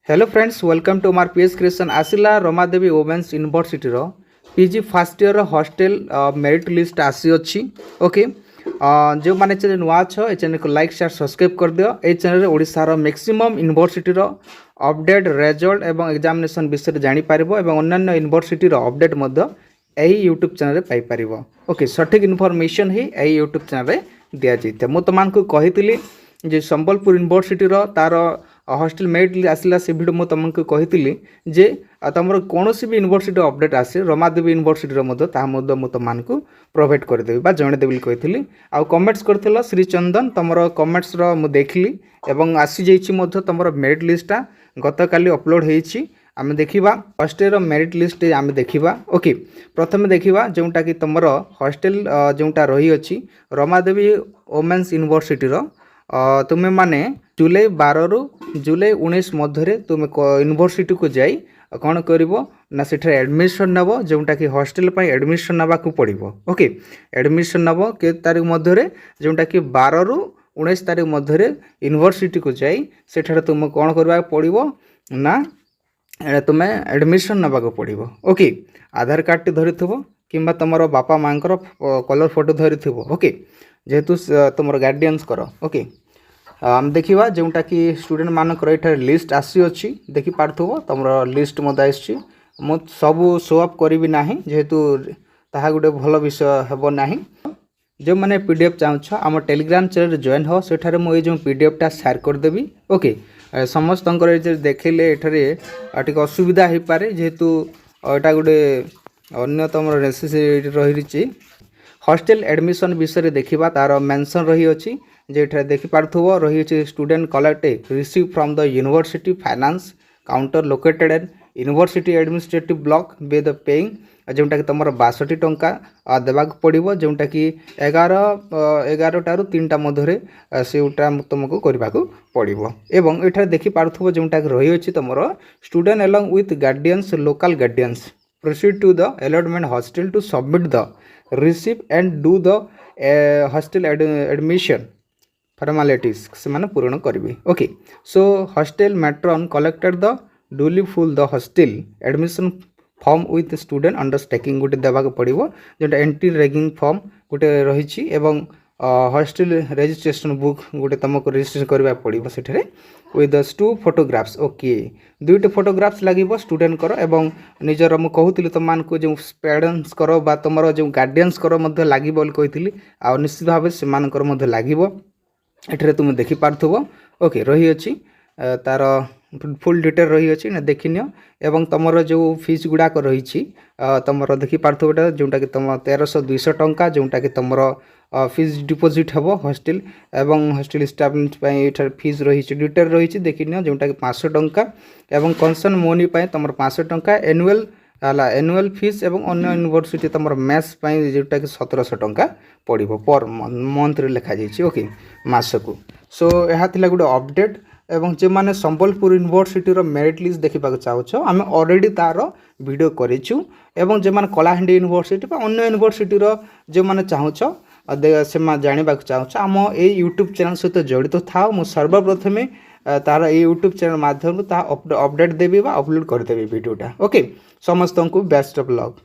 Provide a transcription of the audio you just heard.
Hello friends welcome to मार PS creation आसिला Ramadevi women's university रो PG first year hostel merit list आसी अच्छी ओके जो मैंने चैनल नुआ अच्छ ये चैनल को लाइक शेयर सब्सक्राइब कर दियो। ये चैनल ओडिशार मैक्सिमम यूनिवर्सिटी रो अपडेट रिजल्ट एवं एग्जामिनेशन विषय जानी पारिबो एवं अन्य यूनिवर्सिटी रो अपडेट मध्य यही यूट्यूब चैनल पाई पारिबो। ओके सठिक इनफॉरमेशन ही यही यूट्यूब चैनल दिया जाइए। मु तुमको कही जे संबलपुर यूनिवर्सिटी रो तार हॉस्टल मेरिट आसला से भिडियो मुझे तुमको कही जे तुम कौन भी यूनिवर्सिटी अपडेट आसे रमादेवी यूनिवर्सिटी मुझे तुमको प्रोवाइड करदेवी जनईदेवी कही आउ कमेंट्स कर श्रीचंदन तुम कमेंट्स मुझे देखली एवं आसी जाइए तुम मेरिट लिस्टा गत काली अपलोड होती आम देखा हॉस्टेल मेरिट लिस्ट आम देखा। ओके प्रथम देखा जोटा कि तुम हॉस्टेल जोटा रही अच्छी रमादेवी वोमेन्स यूनिवर्सिटी तुम्हें माने जुलाई 12 रु जुलाई 19 मध्य तुम यूनिवर्सिटी को जाई कौन कर ना से एडमिशन नब जोटा कि हॉस्टेल एडमिशन नवा को पड़ो। ओके एडमिशन नब के तारीख मध्य जोटा कि 12 रु 19 तारीख मध्य यूनिवर्सिटी को जाई सेठारे तुम कौन करवा पड़ो ना तुम्हें एडमिशन नवा को पड़ो। ओके आधार कार्ड टी धरी कि तुम बापा माँ कलर फोटो धरी। ओके जेहेतु तुम गार्डियंस कर। ओके आम देखा जोटा कि स्टूडेंट मानकर ये लिस्ट आसी अच्छी देखी पार्थव तुम लिस्ट मत आसी सबू शो अप करी ना जेहेतु ताहा गोटे भल विषय हेब ना। जो मैंने पीडीएफ चाहूँ आम टेलीग्राम चैनल जॉइन हो सेठारे मुझे जो पीडीएफटा शेयर करदेवी। ओके समस्त देखले ये असुविधा हो पारे जेहेतु यहाँ गोटे अन्यतम नेसेसिटी रही हॉस्टेल एडमिशन विषय देखा तार मेंशन रही अच्छी जेठा देखी पार्थव रही student collect receive from the university finance counter located at university administrative block with paying जोटा कि तुम 62 टंका देवा पड़ो जोटा कि 11 3टा मध्य सेटा तुमको करने को पड़ो। एवं ये देखी पार्थव जोटा कि रही अच्छी तुम student along with guardians local guardians proceed to the allotment hostel to submit the receive and do the hostel admission formalities से माने पूर्ण करेंगे। Okay so hostel matron collected the duly full the hostel admission form with student undertaking गोटे देवाक पड़ो जोटा entry ragging form गोटे रही एवं हॉस्टल रजिस्ट्रेशन बुक गोटे तुमको रजिस्ट्रेशन करने पड़ो से विथ 2 फोटोग्राफ्स। ओके 2टी फोटोग्राफ्स लगे स्टूडेंट कर एवं निजर मुझे कहूली तुमको जो पेरेंट्स कर तुम जो गार्डियंस कर लगे कही आ निश्चित भाव से लगे ये तुम देखी पार्थव। ओके रही अच्छी तार फुल डिटेल रही अच्छी ना देखनी एवं तुम जो फीस गुड़ाक रही तुम देखी पार्थव जोटा कि तुम 1300-200 टंका जोटा कि तुम फीस डिपोजिट हम हॉस्टल एवं हॉस्टल स्टाफ फीस रही डिटेल रही देखनी जोटा कि 500 टंका एवं कनसन मोनी तुम 500 टंका एनुअल फीस एवं अन्य यूनिवर्सिटी तुम मेस जोटा कि 1700 टंका पड़ो पर मंथ लिखा जाइए। ओके मासकू सो यह गोटे अपडेट एवं जो मैंने संबलपुर यूनिवर्सिटी मेरिट लिस्ट देखा चाहो आम ऑलरेडी तार वीडियो करूँ एवं जो मैंने कलाहांडी यूनिवर्सिटी अन्य यूनिवर्सिटी जो मैंने चाहो से जानवा चाहो आम ये यूट्यूब चैनल सहित जड़ित था मुझे सर्वप्रथमे तार ये यूट्यूब चैनल माध्यम अपडेट देवी अपलोड करदेवी वीडियोटा। ओके समस्त को बेस्ट ऑफ लक।